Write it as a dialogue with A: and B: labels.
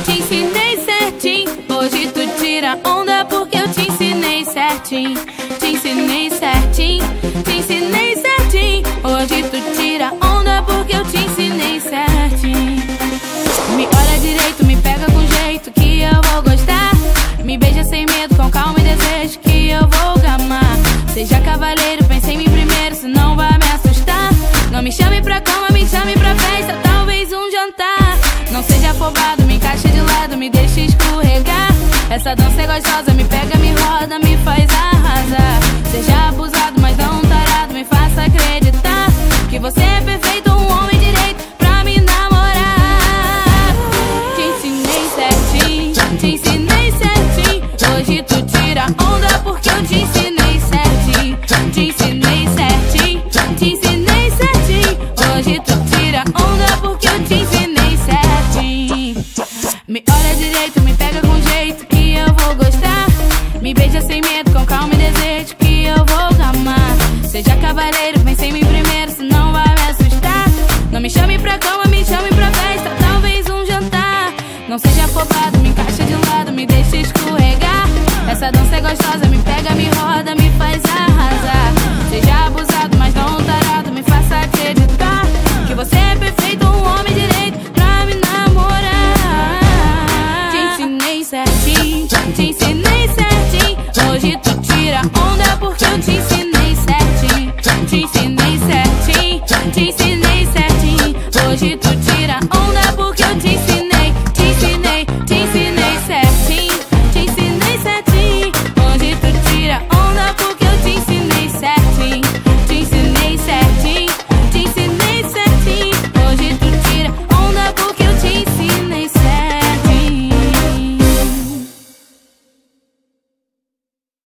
A: Te ensinei certinho, hoje tu tira onda porque eu te ensinei certinho. Te ensinei certinho, te ensinei certinho. Hoje tu tira onda porque eu te ensinei certinho. Me olha direito, me pega com jeito que eu vou gostar. Me beija sem medo, com calma e desejo que eu vou gamar. Seja cavaleiro, pense em mim primeiro, senão vai me assustar. Não me chame pra cama, me chame pra festa, talvez um jantar. Não seja afobado, me encaixe de lado, me deixe escorregar. Essa dança é gostosa, me pega, me roda, me faz arrasar. Seja abusado,